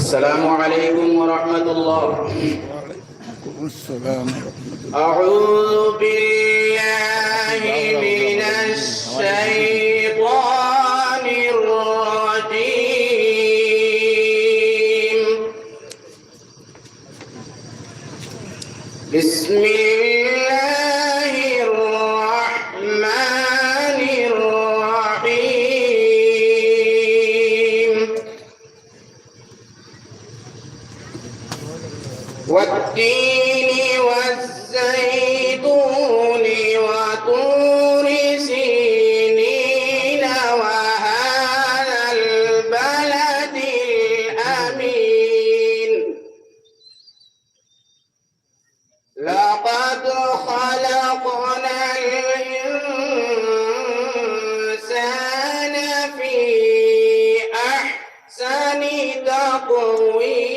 السلام عليكم ورحمة الله. وعليكم السلام ورحمة الله. أعوذ بالله من الشيطان الرجيم. بسم الله الرحمن الرحيم. والتين والزيتون وطور سينين وهذا البلد الأمين. لقد خلقنا الإنسان في أحسن تقويم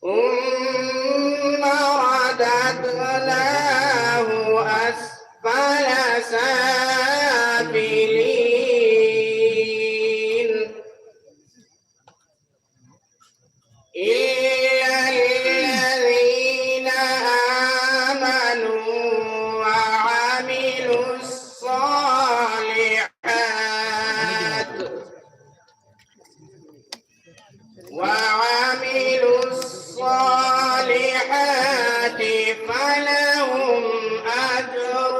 ثم رددناه أسفل سافلين إلا الذين آمنوا وعملوا الصالحات فلهم أجر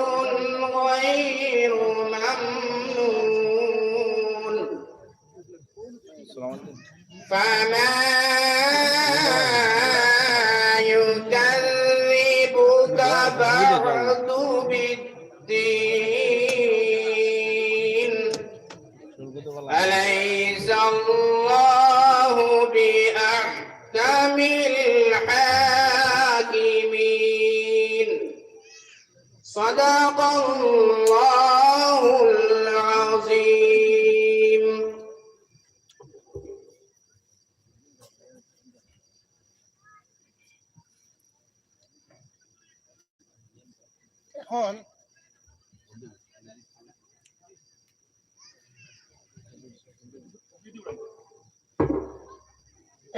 غير ممنون. فما يكذبك بعد بالدين. أليس الله بأحكم الحاكمين. صدق الله العظيم.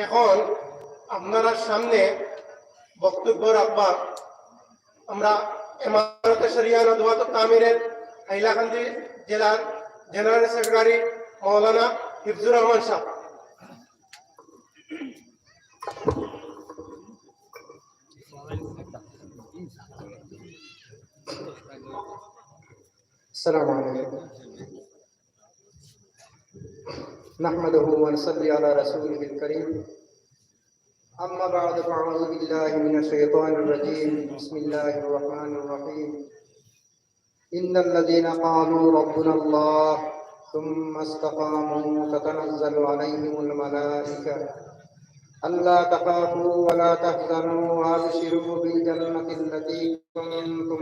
এখন আপনারা সামনে বক্তব্য রাখবার আমরা ইমারতে শরিয়া নদওয়াত তামিরের হাইলাকান্দি জেলার জেনারেল সেক্রেটারি মাওলানা হিফজুর রহমান সাহেব। السلام عليكم. نحمده ونصلي على رسوله الكريم. أما بعد فأعوذ بالله من الشيطان الرجيم. بسم الله الرحمن الرحيم. إن الذين قالوا ربنا الله ثم استقاموا تتنزل عليهم الملائكة ألا تخافوا ولا تحزنوا وأبشروا بالجنة التي كنتم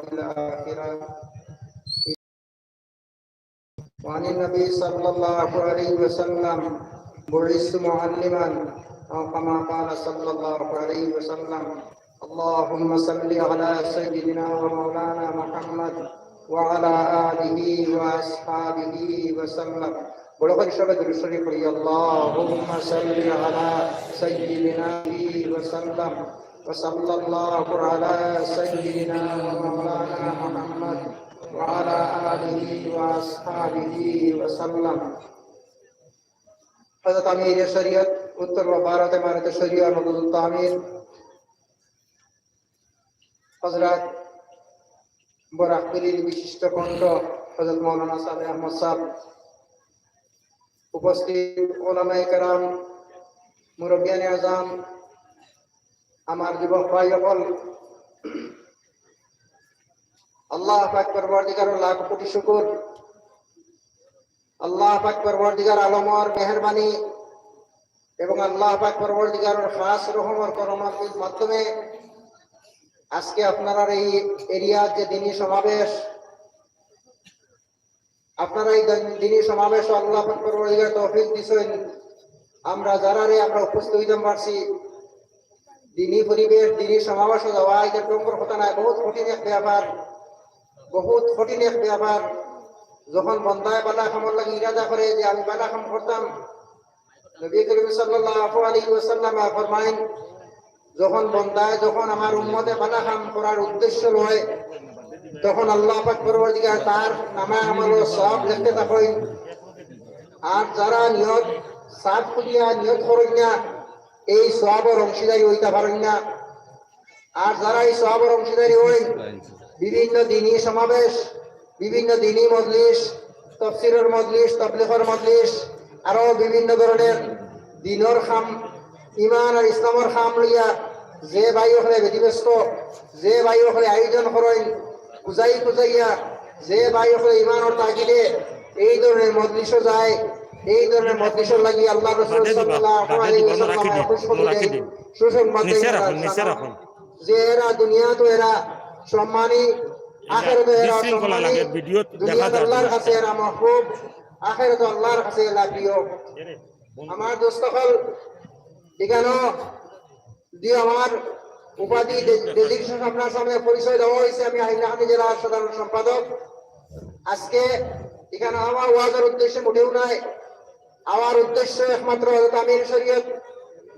في الآخرة. وعن النبي صلى الله عليه وسلم بعثت معلما أو كما قال صلى الله عليه وسلم. اللهم صل على سيدنا ومولانا محمد وعلى آله وأصحابه وسلم. ولقد شبد الشريف لي اللهم صل على سيدنا وسلم وصلى الله على سيدنا ومولانا محمد وعلى آله وأصحابه وسلم. حضرت امیر شریعت उत्तर व भारत इमारत शरिया मददुल तामीर हजरत बराकबिलीर विशिष्ट कंठ हजरत मौलाना साले अहमद साहब, उपस्थित उलमाए केराम, मुरब्बियान आज़म, আমার যুবক ভাই সকল, আল্লাহ পাক পরবর্তীকার লাখ কোটি শুকর। আল্লাহ পাক পরবর্তীকার আলমর মেহেরবানি এবং আল্লাহ পাক পরবর্তীকার খাস রহমর করমের মাধ্যমে আজকে আপনারা এই এরিয়ার যে দিনী সমাবেশ, আপনারা এই দিনী সমাবেশ আল্লাহ পাক পরবর্তীকার তৌফিক দিয়েছেন। আমরা যারা আমরা উপস্থিত হইতে পারছি, দিনী পরিবেশ দিনী সমাবেশ যাওয়া এটা টঙ্কর কথা নাই, বহুত কঠিন এক ব্যাপার, বহুত কঠিন এক ব্যাপার। যখন বন্দায় বালা খামর লাগি ইরাদা করে যে আমি বালা খাম করতাম, নবী করিম সাল্লাল্লাহু আলাইহি ওয়াসাল্লাম ফরমায়েন, যখন আমার উম্মতে বালা খাম করার উদ্দেশ্য লয়, তখন আল্লাহ পাক পরবর্তীকার তার নামা আমল সব লিখতে থাকেন। আর যারা নিয়ত সাত খুলিয়া নিয়ত করেন না, এই সওয়াবের অংশীদারি হইতে পারেন না। আর যারা এই সওয়াবের অংশীদারি হই, বিভিন্ন দিনী সমাবেশ, বিভিন্ন দিনী মজলিস, তাফসীরের মজলিস, তাবলীগের মজলিস, আরো বিভিন্ন ধরনের দিনের খাম, ইমান আর ইসলামের খাম লইয়া যে ভাই ওখানে ব্যতিব্যস্ত, যে ভাই ওখানে আয়োজন করেন খুঁজাইয়া, যে ভাই ওখানে ইমানের তাগিদে এই ধরনের মজলিসও যায়, এই ধরনের মজলিসের লাগি আল্লাহ রাসূল সাল্লাল্লাহু আলাইহি ওয়াসাল্লাম খুশখবর দেন, সুসংবাদ দেন যে এরা দুনিয়া তো এরা সম্মানী, আখিরাত এরা সম্মানী, দুনিয়া আল্লাহর কাছে এরা মাহবুব, আখিরাত আল্লাহর কাছে এরা প্রিয়। আমার দোস্ত হল এখানে দিয়ে আমার উপাধি ডেজিগনেশন আপনার সামনে পরিচয় দেওয়া হয়েছে। আমি হাইলাকান্দি জেলার সাধারণ সম্পাদক। আজকে এখানে আমার ওয়াজের উদ্দেশ্য মোটেও নাই, আমার উদ্দেশ্য একমাত্র হযরত আমির শরীয়ত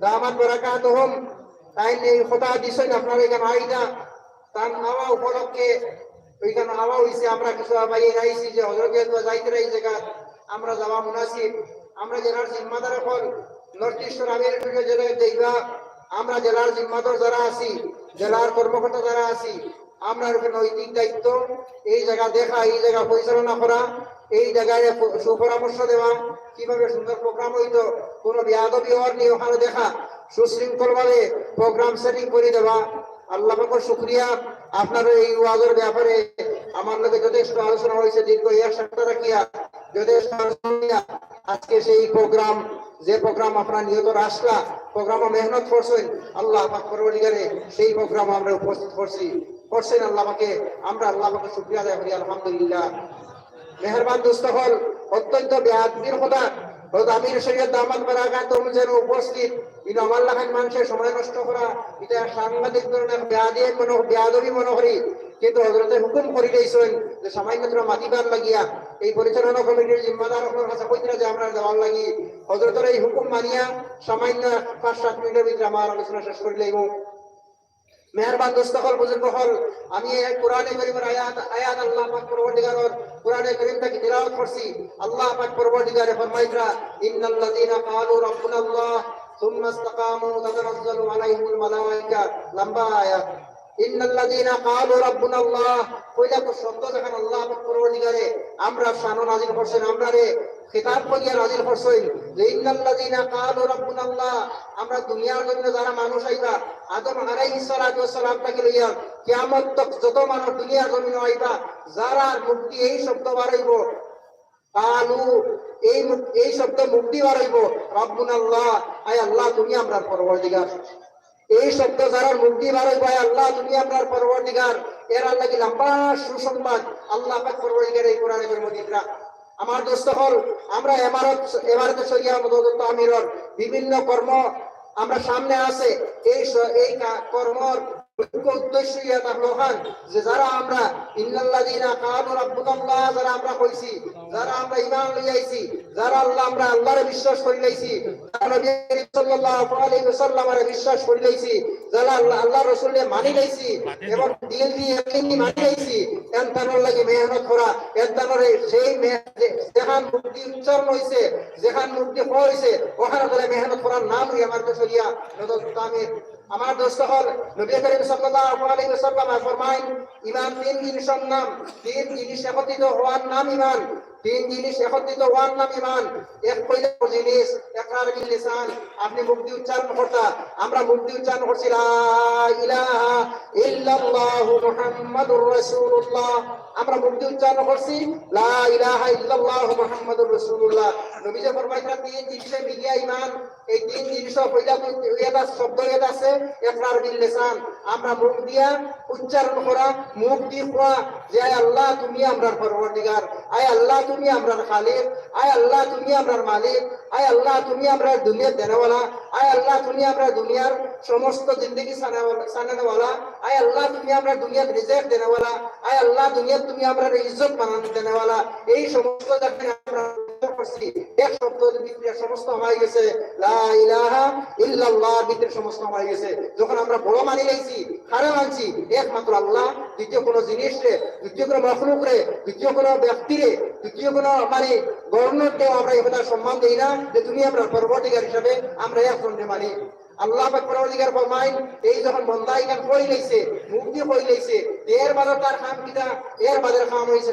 দামাত বারাকাতুহুম তাই এই কথা দিছেন আপনারা এখানে আইনা তার হাওয়া উপলক্ষে ওইখানে হাওয়া হয়েছে। আমরা কিছু বাইরে আইছি যে হযরত যাইতে এই জায়গা আমরা যাওয়া মুনাসিব। আমরা জেলার জিম্মাদার এখন নর্থ ইস্টার আমির শরীয়ত জেলায় দেখবা, আমরা জেলার জিম্মাদার যারা আছি, জেলার কর্মকর্তা যারা আছি, আমরা নৈতিক দায়িত্ব এই জায়গা দেখা, এই জায়গা পরিচালনা করা, এই জায়গায় সুপরামর্শ দেওয়া, কিভাবে সুন্দর প্রোগ্রাম হইতো, কোনো বেয়াদবি হওয়ার নিয়ে ওখানে দেখা, সুশৃঙ্খল ভাবে প্রোগ্রাম সেটিং করে দেওয়া। আল্লাহ পাকের শুকরিয়া, আপনার এই ওয়াজের ব্যাপারে আমার লোকে যথেষ্ট আলোচনা হয়েছে, দীর্ঘ 1 সপ্তাহ রাখিয়া যথেষ্ট আলোচনা। আজকে সেই প্রোগ্রাম, যে প্রোগ্রাম আপনার নিয়ত আসলা, প্রোগ্রামে মেহনত করছেন, আল্লাহ পাক পরবর্তীকালে সেই প্রোগ্রাম আমরা উপস্থিত করছেন আল্লাহ পাকে, আমরা আল্লাহ পাকে শুকরিয়া আদায় করি আলহামদুলিল্লাহ। মেহেরবান দোস্ত হল অত্যন্ত বেআদবির কথা হযরত আমির শরীয়ত দামাত বারাকাতুহুম যেন উপস্থিত, ইন আমার লাখান মানুষের সময় নষ্ট করা, এটা সাংঘাতিক ধরনের বেয়াদবি মনে করি। কিন্তু হযরতে হুকুম করে দিয়েছেন যে সামান্য মাতিবার লাগিয়া এই পরিচালনা কমিটির জিম্মাদার আপনার কাছে কইরা যে আমরা দেওয়ার লাগি হযরতের এই হুকুম মানিয়া সামান্য 5-7 মিনিটের ভিতরে আমার আলোচনা শেষ করে লইব। মেহেরবান দোস্ত হল বুজুর্গ হল, আমি এই কোরআনে কারীমের আয়াত আল্লাহ পাক পরবর্তীকারের কোরআনে কারীম থেকে তিলাওয়াত করছি। আল্লাহ পাক পরবর্তীকারে ফরমাইরা, ইন্নাল্লাযীনা ক্বালু রাব্বুনাল্লাহ সুম্মা ইসতাকামু তাতানাজ্জালু আলাইহিমুল মালায়েকা, লম্বা আয়াত। ইন্নাল্লাযীনা ক্বালু রাব্বুনাল্লাহ, কইলা তো শব্দ যখন আল্লাহ পাক পরবর্তীকারে আমরা শান নাযিল করছেন, আমরারে খিতাব করিয়া নাযিল করছেন যে ইন্নাল্লাযীনা ক্বালু রাব্বুনাল্লাহ, আমরা দুনিয়ার জন্য যারা মানুষ আইবা, আদম আলাইহিস সালাতু ওয়াস সালাম থেকে লইয়া কিয়ামত তক যত মানুষ দুনিয়ার জমিনে আইবা, যারা মুক্তি এই শব্দ বাড়াইব, কালু এই শব্দ মুক্তি বাড়াইব, রাব্বুনাল্লাহ, আয় আল্লাহ তুমি আমরার পরবর্তীকার। এই শব্দ যারা মুক্তি বাড়াইব, আয় আল্লাহ তুমি আমরার পরবর্তীকার, এর লাগি লম্বা সুসংবাদ আল্লাহ পাক পরবর্তীকার এই কোরআনের মধ্যে। আমার দোস্ত হল, আমরা এমারত শরিয়া মদত আমিরর বিভিন্ন কর্ম আমরা সামনে আছে, এই কর্মর উদ্দেশ্য ইয়া থাকলো খান যে যারা আমরা ইন্নাল্লাযীনা ক্বালু রাব্বুনাল্লাহ, যারা আমরা কইছি, যারা আমরা ঈমান লইয়াইছি, যারা আমরা আল্লাহরে বিশ্বাস করি লাইছি, যারা নবী সাল্লাল্লাহু আলাইহি ওয়াসাল্লামরে বিশ্বাস করি লাইছি, যারা আল্লাহর রাসূলকে মানি লাইছি এবং দিল দিয়ে ইয়াকিন মানি লাইছি, এনতানোর লাগি মেহনত করা, এনতানোরে সেই যেখান মুক্তি উচ্চারণ হইছে, যেখান মুক্তি হইছে, ওখানে বলে মেহনত করার নাম আমার তো শরিয়া নদত তামির। আমার দোস্ত হল নবী করিম সাল্লাল্লাহু আলাইহি ওয়াসাল্লাম ফরমায়েন, ঈমান 3 জিনিসের নাম, 3 জিনিস একত্রিত হওয়ার নাম ঈমান, 3 জিনিস একত্রিত হওয়ার নাম ঈমান। এক কইলে জিনিস ইকরার বিল লিসান, আপনি মুক্তি উচ্চারণ করতা, আমরা মুক্তি উচ্চারণ করছি লা ইলাহা ইল্লাল্লাহু মুহাম্মাদুর রাসূলুল্লাহ, আমরা মুক্তি উচ্চারণ করছি লা ইলাহা ইল্লাল্লাহু মুহাম্মাদুর রাসূলুল্লাহ। নবী যে ফরমাইছেন 3 জিনিসে মিলিয়া ঈমান, এই 3 জিনিস কইলা এটা শব্দ এটা আছে ইকরার বিল লিসান, আমরা মুখ দিয়া উচ্চারণ করা, মুখ দিয়ে কোয়া যে আয় আল্লাহ তুমি আমরার পরবর্তীকার, আয় আল্লাহ তুমি আমরার খালিক, আয় আল্লাহ তুমি আমরার মালিক, আয় আল্লাহ তুমি আমরার দুনিয়ার দেনওয়ালা, আয় আল্লাহ তুমি আমরা দুনিয়ার সমস্ত জিন্দগি সানানেওয়ালা, আয় আল্লাহ তুমি আমরা দুনিয়াত রিজেক্ট দেনেওয়ালা, আয় আল্লাহ দুনিয়াত তুমি আমরা ইজ্জত বানানো দেনেওয়ালা, এই সমস্ত যাকে আমরা করছি এক শব্দের ভিতরে সমস্ত হয়ে গেছে লা ইলাহা ইল্লাল্লাহ ভিতরে সমস্ত হয়ে গেছে। যখন আমরা বড় মানি লাইছি, হারে মানছি একমাত্র আল্লাহ, দ্বিতীয় কোনো জিনিস রে, দ্বিতীয় কোনো মখলুক রে, দ্বিতীয় কোনো ব্যক্তি রে, দ্বিতীয় কোনো মানে গভর্নরকেও আমরা এই কথা সম্মান দিই না যে তুমি আমরা পরবর্তীকার হিসাবে আমরা একজনকে মানি। আল্লাহ পাক পরবর্তীকার ফরমাইন, এই যখন বন্দা এখান কই লইছে, মুখ দিয়ে কই লইছে, এর বাদে তার কাম কিটা, এর বাদে কাম হইছে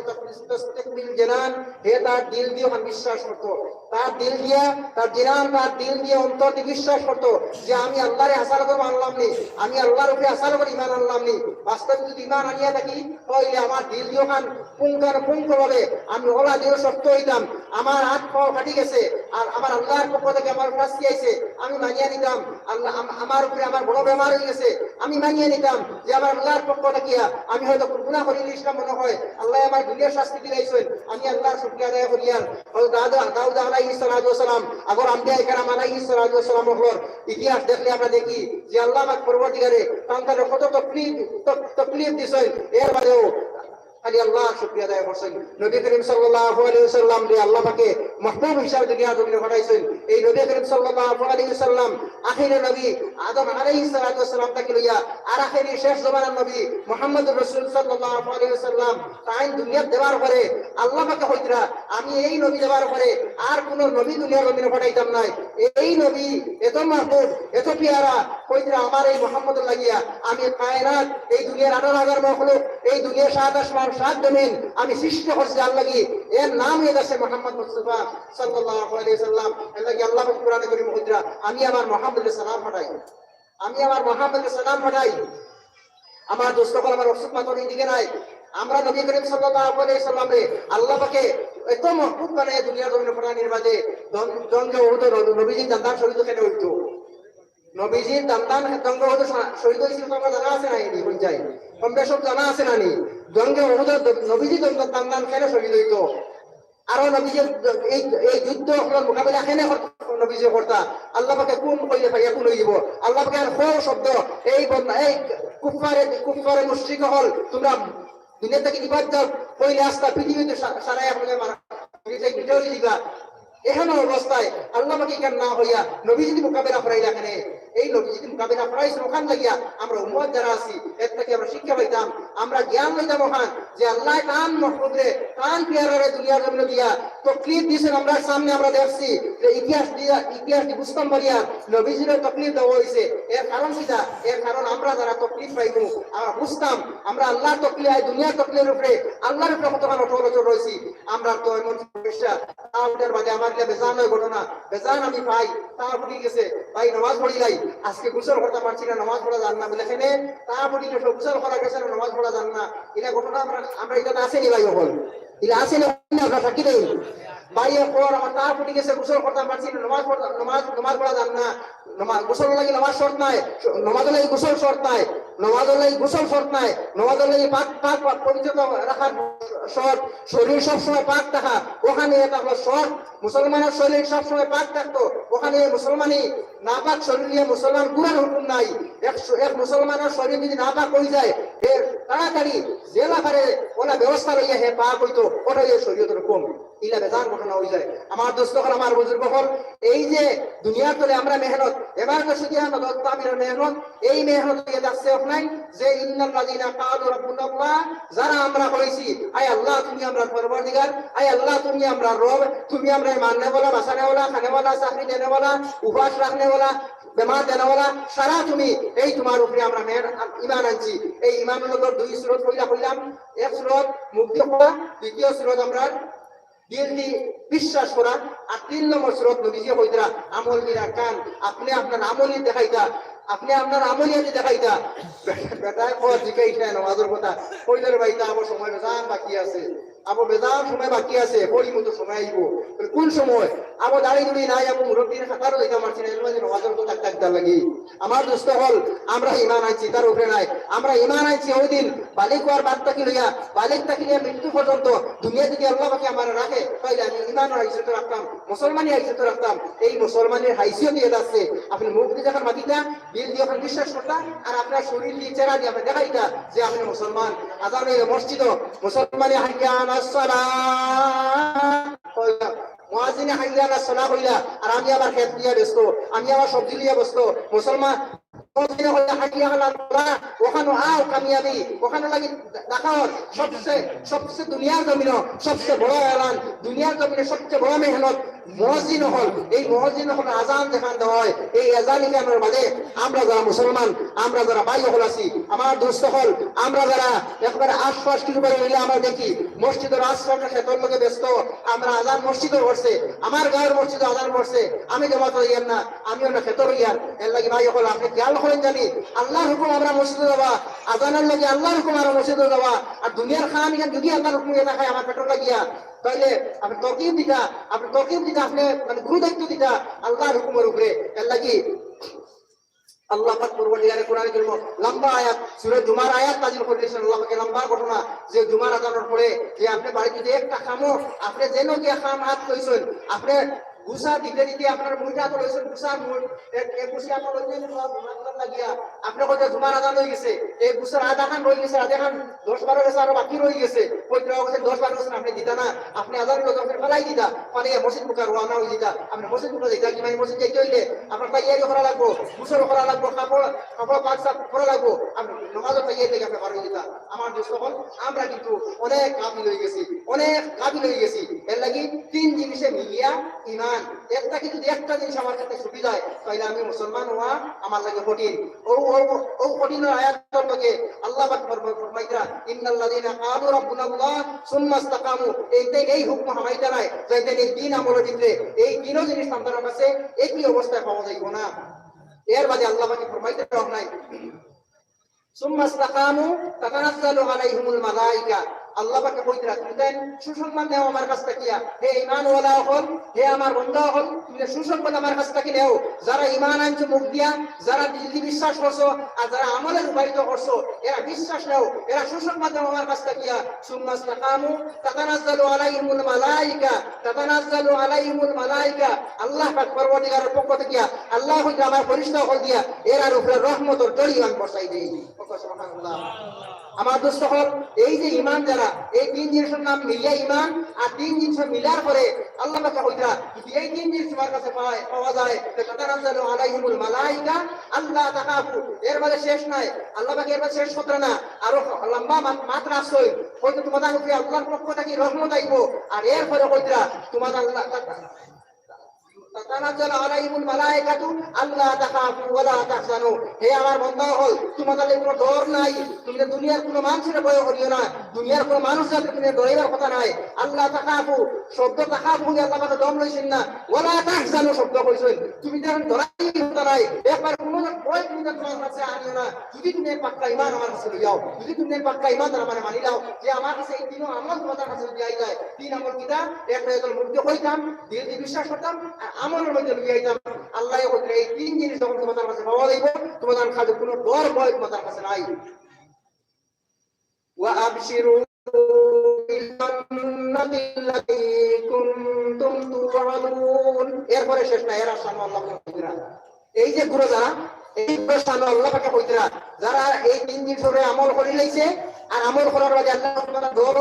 তাসদিক জানান, হে তার দিল দিয়ে বিশ্বাস করত, তার দিল দিয়ে, তার জিনান, তার দিল দিয়ে অন্তর দিয়ে বিশ্বাস করত যে আমি আল্লাহরে হাসার করে মানলাম নি, আমি আল্লাহর উপরে হাসার করে ইমান আনলাম নি। বাস্তবে যদি ইমান আনিয়া থাকি তাহলে আমার দিল দিয়ে খান পুঙ্খ ভাবে আমি ওলা দিয়ে শক্ত হইতাম, আমার হাত পাও ফাটি গেছে আর আমার আল্লাহর পক্ষ থেকে আমার ফাঁসি আইছে, আমি মানিয়ে নিতাম আল্লাহ আমার উপরে আমার বড় বেমার হয়ে গেছে, আমি মানিয়ে নিতাম যে আমার আল্লাহর পক্ষ থেকে আমি হয়তো গুনাহ করি ইসলাম মনে হয় আল্লাহ আমার দুনিয়ার শাস্তি দিলাইছেন, আমি আল্লাহর শুকরিয়া আদায় করিয়ার দাউদ আলাইহিস সালাতু ওয়াস সালাম আগর আম্বিয়া کرام আলাইহিস সালাতু ওয়াস সালাম হলোর ইতিহাস দেখলে আমরা দেখি যে আল্লাহ পাক পরবর্তীকারে তাদের কত তকলিফ দিছেন, এর বাদেও খালি আল্লাহ শুকরিয়া আদায় করছেন। নবী করিম সাল্লাল্লাহু আলাইহি ওয়াসাল্লাম রে আল্লাহ পাকে মাহবুব হিসাবে দুনিয়া জমিনে পাঠাইছেন। এই নবী করিম সাল্লাল্লাহু আলাইহি ওয়াসাল্লাম আখিরে নবী আদম আলাইহিস সালাতু ওয়াসসালাম থেকে লইয়া আর আখিরি শেষ জামানার নবী মুহাম্মদুর রাসূল সাল্লাল্লাহু আলাইহি ওয়াসাল্লাম তাই দুনিয়া দেওয়ার পরে আল্লাহ পাকে কইতরা আমি এই নবী দেওয়ার পরে আর কোন নবী দুনিয়া জমিনে পাঠাইতাম নাই, এই নবী এত মাহবুব এত পিয়ারা কইতরা আমার এই মুহাম্মদুর লাগিয়া আমি কায়নাত এই দুনিয়ার 18,000 মাখলুক এই দুনিয়ার 7 আসমান 7 জমিন আমি সৃষ্টি করছি আল্লাহ কি এর নাম হয়ে গেছে মুহাম্মদ মুস্তাফা সাল্লাল্লাহু আলাইহি ওয়াসাল্লাম। আল্লাহ কি আল্লাহ কোরআনে কারীম কইতরা আমি আমার মুহাম্মদের সালাম পাঠাই, আমি আমার মুহাম্মদের সালাম পাঠাই। আমার দোস্তগণ আমার রসুল মাতর দিকে নাই, আমরা নবী করিম সাল্লাল্লাহু আলাইহি ওয়াসাল্লাম রে আল্লাহ পাকে এত মাহবুব বানায় দুনিয়ার জমিনে পাঠানোর বাদে জঙ্গে উহুদ নবীজি দান্দান শহীদ কেন হইতো, নবীজির দান্দান জঙ্গে উহুদ শহীদ হইছিল তো আমরা জানা আছে না, এই কোন যাই কম বেশ জানা আছে না নি, জঙ্গে উহুদ নবীজি দান্দান কেন শহীদ হইতো, আরো নবীজির এই যুদ্ধ মোকাবিলা কেন নবীজি করতা, আল্লাহ পাকে কোন কইলে ভাইয়া কোন হইব, আল্লাহ পাকে আর কোন শব্দ এই কুফারে মুশরিক হল তোমরা দুনিয়া থেকে ইবাদত কইলে আস্তা পৃথিবীতে সারা আপনাদের মারা ভিডিও দিবা, এখানে অবস্থায় আল্লাহ পাকে কেন না হইয়া নবীজি মোকাবিলা করাই রাখেন, এই নবীজি মোকাবিলা করাইছে ওখান লাগিয়া আমরা উম্মত যারা আছি এর থেকে আমরা শিক্ষা পাইতাম, আমরা জ্ঞান লইতাম ওখান যে আল্লাহ কান মহবুবরে কান পিয়ারে দুনিয়ার জমিনে দিয়া তকলিফ দিয়েছেন, আমরা সামনে আমরা দেখছি যে ইতিহাস দি বুঝতাম পারিয়া নবীজির তকলিফ দেওয়া হয়েছে, এর কারণ কিটা, এর কারণ আমরা যারা তকলিফ পাইবো আমরা বুঝতাম আমরা আল্লাহর তকলিফ দুনিয়ার তকলিফের উপরে আল্লাহর উপরে কতক্ষণ অটল রয়েছি, আমরা তো এমন সমস্যা তার বাদে আমার বেজান হয় ঘটনা বেজান আমি পাই তার পড়ি গেছে ভাই নামাজ পড়ি নাই আজকে গোসল করতে পারছি না, নামাজ পড়া জান না বলে এখানে তার পড়ি গোসল করা গেছে নামাজ পড়া জান না, এটা ঘটনা আমরা এটা আসেনি ভাই হল এটা আসেনি আমরা থাকি নেই ভাই পর আমার তার পড়ি গেছে গোসল করতে পারছি না, নামাজ পড়া জান না, গোসল লাগি নামাজ শর্ত নাই, নামাজ লাগি গোসল শর্ত নাই, নামাজ লাগি গোসল শর্ত নাই, নামাজ লাগি পাক পবিত্র রাখার শর্ত, শরীর সবসময় পাক থাকা ওখানে এটা হলো শর্ত, মুসলমানের শরীর সবসময় পাক থাকতো ওখানে মুসলমানই না পাক শরীর নিয়ে মুসলমান গুনার হুকুম নাই, এক মুসলমানের শরীর যদি না পাক হয়ে যায় এর তাড়াতাড়ি জেলা পারে ওলা ব্যবস্থা লইয়া হে পাক হইতো ওটাই শরীয়তের হুকুম, ইলা বেজান ঘটনা হয়ে যায়। আমার দোস্ত হল আমার বুজুর্গ হল এই যে দুনিয়ার তলে আমরা মেহনত এবার তো শুধু তামিরের মেহনত এই মেহনত যাচ্ছে নাই যে ইন্নাল্লাযিনা ক্বালু রাব্বুনাল্লাহ যারা আমরা কইছি আয় আল্লাহ তুমি আমরা পরওয়ারদিগার, আয় আল্লাহ তুমি আমরা রব, তুমি আমরা মাননে वाला বাসানে वाला খানে वाला চাকরি দেনে वाला উপাস রাখনে वाला বেমার দেনে वाला সারা তুমি এই তোমার উপরে আমরা ঈমান আনছি। এই ঈমানের লগর দুই সূরত কইলাম, এক সূরত মুক্তি করা, দ্বিতীয় সূরত আমরা দিল দি বিশ্বাস করা, আর 3 নম্বর সূরত নবীজি কইতরা আমল দিরা কান আপনি আপনার আমলি দেখাইতা, আপনি আপনার আমলিয়াতি দেখাইতা বেটায় কো জিকাইতা নামাজের কথা কইলের ভাইতা আমার সময় বেজান বাকি আছে আবো বেজান সময় বাকি আছে পরিমতো সময় আইব কোন সময় আবো দাঁড়িয়ে দুড়ি নাই আবো মুরব্বীর খাতারও দিতে পারছি না এর মাঝে নমাজের তো থাকতে লাগি আমার দোস্ত হল আমরা ইমান আনছি তার উপরে নাই আমরা ইমান আনছি ওই দিন বালিক হওয়ার বাদ তাকি লইয়া বালিক তাকি নিয়ে মৃত্যু পর্যন্ত দুনিয়া যদি আল্লাহ বাকি আমার রাখে তাহলে আমি ইমানের হাইসিয়ত রাখতাম মুসলমানি হাইসিয়ত রাখতাম এই মুসলমানের হাইসিয়ত দিয়ে যাচ্ছে আপনি মুখ দিয়ে যখন মাতিতা দিল দিয়ে যখন বিশ্বাস করতা আর আপনার শরীর দিয়ে চেহারা দিয়ে আপনি দেখাইতা যে আপনি মুসলমান আজান মসজিদ মুসলমানি হাইয়া মুয়াজ্জিনে হাইয়া আলাস সালাহ হইলা আর আমি আবার খেত নিয়ে ব্যস্ত আমি আবার সবজি নিয়ে ব্যস্ত মুসলমান ওখানে আও কামিয়াবি ওখানে লাগি দেখার সবচেয়ে দুনিয়ার জমিন সবচেয়ে বড় এলান দুনিয়ার জমিনে সবচেয়ে বড় মেহনত মুয়াজ্জিন হল এই মুয়াজ্জিন হল আজান দেখান দেওয়া হয় এই আজানিকে আমরা বাদে আমরা যারা মুসলমান আমরা যারা ভাই হল আছি আমার দোস্ত হল আমরা যারা একবারে আশপাশ কিলোমিটার মিলে আমরা দেখি মসজিদের আশপাশে ক্ষেত্রের লোকে ব্যস্ত আমরা আজান মসজিদও করছে আমার গাঁয়ের মসজিদে আজান করছে আমি জমাত হইয়ার না আমিও না ক্ষেত্র হইয়ার এর লাগে ভাই হল আপনি খেয়াল করেন জানি আল্লাহর হুকুম আমরা মসজিদে যাওয়া আজানের লাগে আল্লাহর হুকুম আমরা মসজিদে যাওয়া আর দুনিয়ার খান যদি আল্লাহর হুকুম না খায় আমার পেট্রোল লাগিয়া তাইলে আপনি তরকিব দিতা আপনি মানে গুরু দায়িত্ব দিতা আল্লাহর হুকুমের উপরে এর লাগি আল্লাহ পাক পরবর্তীকালে কোরআনে কারীম লম্বা আয়াত সূরা জুমার আয়াত নাযিল করেছেন আল্লাহ পাকের লম্বা ঘটনা যে জুমার আযানের পরে যে আপনি বাড়িতে যে একটা খামো আপনি যেন কি খাম হাত কইছেন আপনি গুসা দিতে দিতে আপনার মুইটা তো লইছেন গুসা মুই এক গুসা তো লইছেন লাগিয়া আপনি কত জুমার আযান হই গেছে এই গুসার আধা খান রই গেছে আধা খান 10-12 গেছে আর বাকি রই গেছে কইরা গেছে 10-12 গেছে আপনি দিতা না আপনি আযান লোক আপনি ফলাই দিতা মানে মসজিদ মুকার রওনা হই দিতা আপনি মসজিদ মুকার দিতা কি মানে মসজিদ যাইতে হইলে আপনার তাইয়ারি করা লাগবো গুসল করা লাগবো কাপড় পাক সাফ করা লাগবো আপনি নামাজ তাইয়ারি থেকে আপনি পার হই দিতা আমার দোস্ত হল আমরা কিন্তু অনেক কাবিল হই গেছি এর লাগি তিন জিনিসে মিলিয়া ইমান একটা কি যদি একটা জিনিস আমার কাছে ছুটি যায় তাহলে আমি মুসলমান হওয়া আমার লাগে কঠিন ও কঠিনের আয়াতের লগে আল্লাহ পাক ফরমাইরা ইন্নাল্লাযীনা ক্বালু রাব্বুনাল্লাহ সুম্মা ইসতাকামু এই হুকম হামাইতা নাই যাইতে এই দিন আমলের ভিতরে এই তিনও জিনিস আপনাদের কাছে একই অবস্থায় পাওয়া যাইব না এর বাদে আল্লাহ পাক ফরমাইতে নাই সুম্মা ইসতাকামু তাতানাজ্জালু আলাইহিমুল মালায়েকা আল্লাহ পাকে কইতে রাখতেন সুসংবাদ নেও আমার কাছ থেকে হে ঈমানওয়ালা হল হে আমার বান্দা হল তুমি সুসংবাদ আমার কাছ থেকে নেও যারা ঈমান আনছো মুখ দিয়া যারা দিল বিশ্বাস করছো আর যারা আমলে রূপায়িত করছো এরা বিশ্বাস নাও এরা সুসংবাদ নেও আমার কাছ থেকে সুম্মা ইসতাকামু তাতানাজ্জালু আলাইহিমুল মালায়েকা আল্লাহ পাক পরবর্তীকারের পক্ষ থেকে আল্লাহ হইতে আমার ফেরেশতা হল দিয়া এর উপরে রহমতের দড়ি আমি বসাই দেই সুবহানাল্লাহ আমার দোস্ত হল এই যে ঈমান যারা এই তিন জিনিসের নাম মিলিয়া ঈমান আর তিন জিনিস মিলার পরে আল্লাহ পাক কইরা এই তিন জিনিস তোমার কাছে পাওয়া যায় তাতানাজ্জালু আলাইহিমুল মালায়েকা আল্লাহ তাকাফু এর মানে শেষ নাই আল্লাহ পাক এর মানে শেষ কথা না আরো লম্বা মাত্রা আছে হয়তো তোমাদের উপরে আল্লাহর পক্ষ থেকে রহমত আইবো আর এর পরে কইরা তোমাদের আল্লাহ তাতানাজ্জালু আলাইহিমুল মালায়েকাতু আল্লা তাখাফু ওয়া লা তাহজানু হে আমার বান্দা হল তোমাদের কোনো ডর নাই তুমি দুনিয়ার কোনো মানুষের ভয় করিও না দুনিয়ার কোনো মানুষ যাতে তুমি ডরাইবার কথা নাই আল্লাহ তাখাফু শব্দ তাখাফু আল্লাহ পাক দম লইছেন না ওয়া লা তাহজানু শব্দ কইছেন তুমি যখন ডরাই কথা নাই একবার কোনো ভয় তুমি তোমার কাছে আনিও না যদি তুমি পাক্কা ঈমান আমার কাছে লইয়াও যদি তুমি পাক্কা ঈমান আমার মানি নাও যে আমার কাছে এই তিন আমল তোমাদের কাছে যদি আই যায় তিন আমল কিটা একটা একদম মুখ দিয়ে কইতাম দিল দিয়ে বিশ্বাস করতাম আমলের মধ্যে লইয়া আইতাম আল্লাহ কইরা এই তিন জিনিস যখন তোমাদের কাছে পাওয়া যাইব তোমাদের কাছে কোনো ডর ভয় তোমাদের কাছে নাই ওয়া আবশিরু বিল জান্নাতিল্লাতী কুনতুম তুআদুন এরপরে শেষ না এর আসান আল্লাহ কইরা এই যে গুরু যারা এই প্রশ্ন আল্লাহ পাকে কইরা যারা এই তিন জিনিসের আমল করে লইছে আর আমল করার বাদে আল্লাহ তোমাদের ডর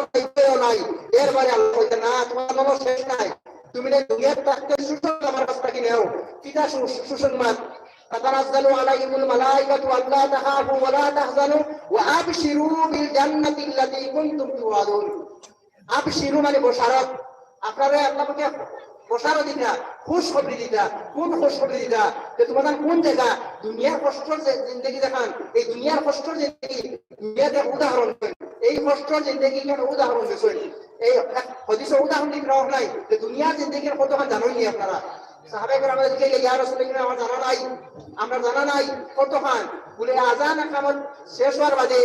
নাই এরপরে আল্লাহ কইরা না তোমাদের শেষ নাই তুমি দুনিয়ার থাকতে সুসংবাদ আমার কাছ থেকে নেও কিটা সুসংবাদ তাতানাজ্জালু আলাইহিমুল মালায়েকাতু আল্লা তাখাফু ওয়া লা তাহজানু ওয়া আবশিরু বিল জান্নাতিল্লাতী কুনতুম তুআদুন আবশিরু মানে বশারত আপনারা আল্লাহ পাকে বশারত দিতা খুশখবরি দিতা কোন খুশখবরি দিতা যে তোমাদের কোন জায়গা দুনিয়ার কষ্টের জিন্দেগি দেখান এই দুনিয়ার কষ্টের জিন্দেগি দুনিয়াতে উদাহরণ এই কষ্টের জিন্দেগি কেন উদাহরণ দিছেন এই হাদিসে উদাহরণ দিন রাও নাই যে দুনিয়ার জিন্দেগির কতখান জানেন নি আপনারা সাহাবায়ে কেরাম বলেন যে ইয়া রাসূলুল্লাহ আমার জানা নাই আমরা জানা নাই কতখান বলে আযান কামত শেষ হওয়ার বাদে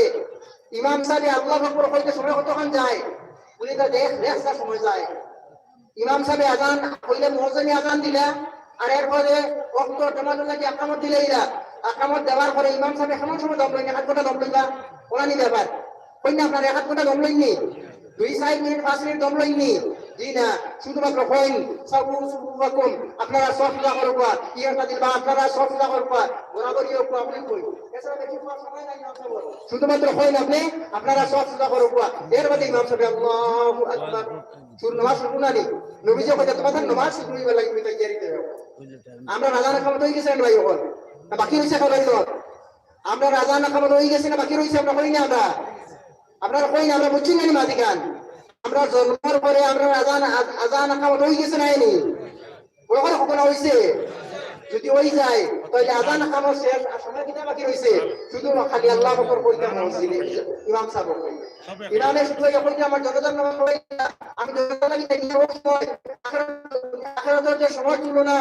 ইমাম সাহেব আল্লাহু আকবার কইতে সময় কতখান যায় উনি তো দেখটা সময় যায় ইমাম সাহেব আজান কইলে মুয়াজ্জিন আজান দিলা আর এরপরে ওয়াক্ত জামাতুল লাগি আকামত দিলেইরা আকামত দেওয়ার পরে ইমাম সাহেব কেমন সময় দম লইনি 1 ঘন্টা দম লইলা ওলা নি ব্যাপার কইনা আপনার 1 ঘন্টা দম লইনি 2-4 মিনিট 5 মিনিট দম লইনি জি না শুধুমাত্র কইন সাবুকুম আপনারা সফলা করবা ইয়াটা দিবা আপনারা সফলা করবা বরাবরই করবা আপনি কই এছাড়া বেশি কোনো সময় নাই ইমাম সাহেব শুধুমাত্র কইন আপনি আপনারা সফলা করবা এর বাদে ইমাম সাহেব আল্লাহু আকবার সুর নামাজ শুরু না নি নবীজি কইতে তোমাদের নামাজ শুরু হইবা লাগবে তৈরি দেও আমরা রাজানা খামত হই গেছেন ভাই ওখান না বাকি রইছে খাবার তো আমরা রাজানা খামত হই গেছে না বাকি রইছে আমরা কই না আপনারা কই না আমরা বুঝছি না মাদিকান আমরা জন্মের পরে আমরা আজান খামত হই গেছে না এনি ওখানে কখনো হইছে যদি ওই যায় তাহলে আজান খামত শেষ আর সময় কিনা বাকি রইছে শুধু খালি আল্লাহ আকবার কইতে মসজিদে ইমাম সাহেব কই ইমামে শুধু যখন আমার জনগণ নামাজ পড়ে আমি জনগণ লাগি তাই সময় আখিরাতের যে সময় তুলনা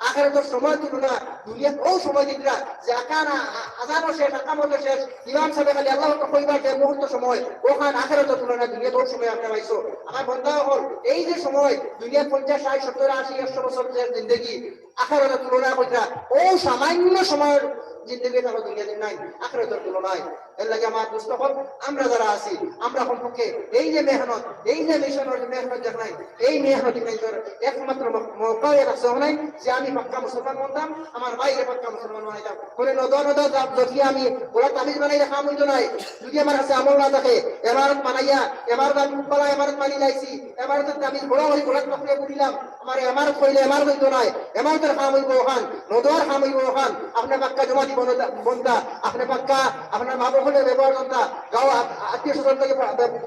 আখিরাতের সময় তুলনা দুনিয়া ও সময় দিতরা যে আকানা আজান শেষ আকামত শেষ ইমাম সাহেব খালি আল্লাহ আকবার কইবার যে মুহূর্ত সময় ওখানে আখিরাতের তুলনা দুনিয়া ও সময় আপনি পাইছো আমার বন্ধা হল এই যে সময় দুনিয়া 50 60 70 80 100 বছর যে জিন্দেগি আখিরাতের তুলনা কইরা ও সামান্য সময়ের জিন্দেগি থাকা দুনিয়াতে নাই আখিরাতের তুলনায় এর লাগে আমার দোস্ত হল আমরা যারা আছি আমরা কমপক্ষে এই যে মেহনত এই যে মিশনের যে মেহনত দেখাই এই মেহনত কিন্তু একমাত্র মৌকা রাখছে নাই যে আমি পাক্কা মুসলমান বলতাম আমার বাইরে পাক্কা মুসলমান বানাইতাম কোন নদা যদি আমি ওরা তামিজ বানাই রাখা আমি তো নাই যদি আমার কাছে আমল না থাকে এমারত বানাইয়া এমারত আমি বলা এমারত মানি লাইছি এমারতের তামিজ বড় হই বড় পাকলে বুঝিলাম আমার এমারত কইলে এমারত হইতো নাই এমারতের কাম হইব ওখান নদর কাম হইব ওখান আপনি পাক্কা জমা দিব বন্ধা আপনি পাক্কা আপনার মা বাবা ব্যবহার জানতা গাঁও আত্মীয় স্বজন থেকে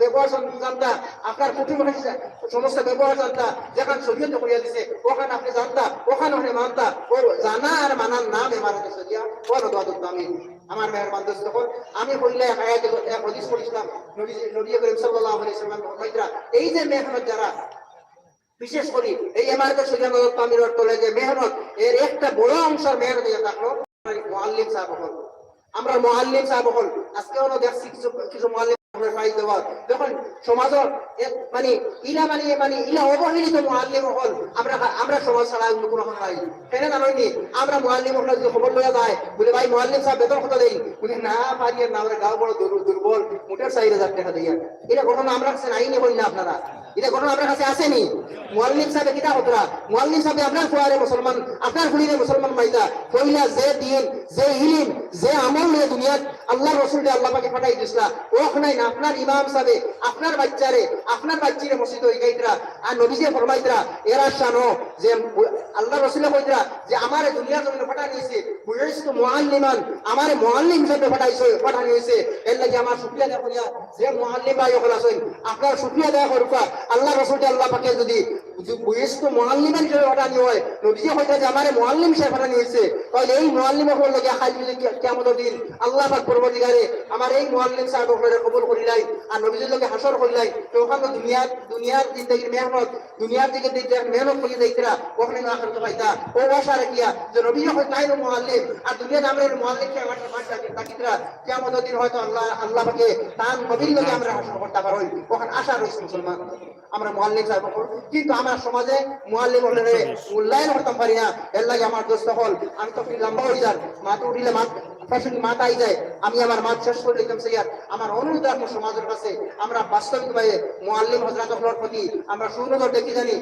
ব্যবহার জানতা আপনার কুটুম সমস্ত ব্যবহার জানতা যেখানে শরীয়ত করিয়া দিছে ওখানে আপনি জানতা ওখানে ওখানে মানতা ও জানা আর মানার নাম এমারতে সরিয়া ও নদওয়াতুল তামিল আমার মেহরবান দোস্ত আমি কইলে আয়াতে এক হাদিস পড়ছিলাম নবী করিম সাল্লাল্লাহু আলাইহি ওয়াসাল্লাম ফরমাইতরা এই যে মেহনত যারা বিশেষ করে এই এমারতে সরিয়া নদওয়াতুল তামিলের তলে যে মেহনত এর একটা বড় অংশের মেহনত ইয়া থাকলো মুআল্লিম সাহেব হল আমরা মুআল্লিম সাহেব হল আজকেও দেখছি কিছু মুআল্লিম পাই দেওয়া যখন সমাজের মানে ইলা অবহেলিত মুআল্লিম হল আমরা সমাজ ছাড়া অন্য কোনো নাই কেন জানোনি আমরা মুআল্লিম হল যে খবর লয়া যায় বলে ভাই মুআল্লিম সাহেব বেতন কত দেই বলে না পারিয়ে না আমরা গাঁও বড় দুর্বল মোটর 4000 টাকা দিয়া এটা ঘটনা আমরা কাছে নাই নি বলি না আপনারা এটা ঘটনা আপনার কাছে আসেনি মুআল্লিম সাহেব কিটা হতরা মুআল্লিম সাহেব আপনার ফুয়ারে মুসলমান আপনার ফুলিরে মুসলমান মাইদা কইলা যে দিন যে ইলম যে আমল নিয়ে দুনিয়াত আল্লাহ রাসূলকে আল্লাহ পাকে পাঠাই দিছলা ওখানে না আপনার ইমাম সাহেব আপনার বাচ্চারে আপনার বাচ্চিরে মসজিদে ওই গাইতরা আর নবীজি ফরমাইতরা এরা শানো যে আল্লাহ রাসূল কইতরা যে আমারে দুনিয়ার জন্য পাঠাই দিয়েছে বুঝাইছো মুআল্লিমান আমারে মুআল্লিম হিসেবে পাঠাই হইছে এর লাগি আমার শুকরিয়া দেয়া করিয়া যে মুআল্লিম ভাই হল আছেন আপনার শুকরিয়া দেয়া করবা আল্লাহ রাসূলকে আল্লাহ পাকে যদি বুঝাইছো মুআল্লিমান হিসেবে পাঠানি হয় নবীজি কইতরা যে আমারে মুআল্লিম হিসেবে পাঠানি হইছে তাহলে এই মুআল্লিম হল লাগি খালি কিয়ামতের দিন আল্লাহ পাক পরবর্তীকালে আমার এই মুআল্লিম সাহেবকে কবুল করিলাই আর নবীজির লগে হাসর করিলাই তো ওখানে দুনিয়ার জিন্দেগির মেহনত দুনিয়ার দিকে মেহনত করি দেইতরা ওখানে আখিরাত পাইতা ও আশা রাখিয়া যে নবীজি হয় তাই মুআল্লিম আর দুনিয়ার আমরের মুআল্লিমকে আমার মানটাকে তাকিতরা কিয়ামতের দিন হয়তো আল্লাহ পাকে তার নবীর লগে আমরা হাসর করতে পারই ওখানে আশা রইছে মুসলমান আমরা মুআল্লিম সাহেব কিন্তু আমার সমাজে মুআল্লিম হলে মূল্যায়ন করতাম পারি না এর লাগে আমার দোস্ত হল আমি তো লম্বা হয়ে যান মাথা উঠিলে মাথায় যায় আমি আমার মাছ শেষ করে দিতাম স্যার আমার অনুরোধ রাখবো সমাজের কাছে আমরা বাস্তবিকভাবে মুআল্লিম হযরত হওয়ার প্রতি আমরা সুনজর দেখি জানি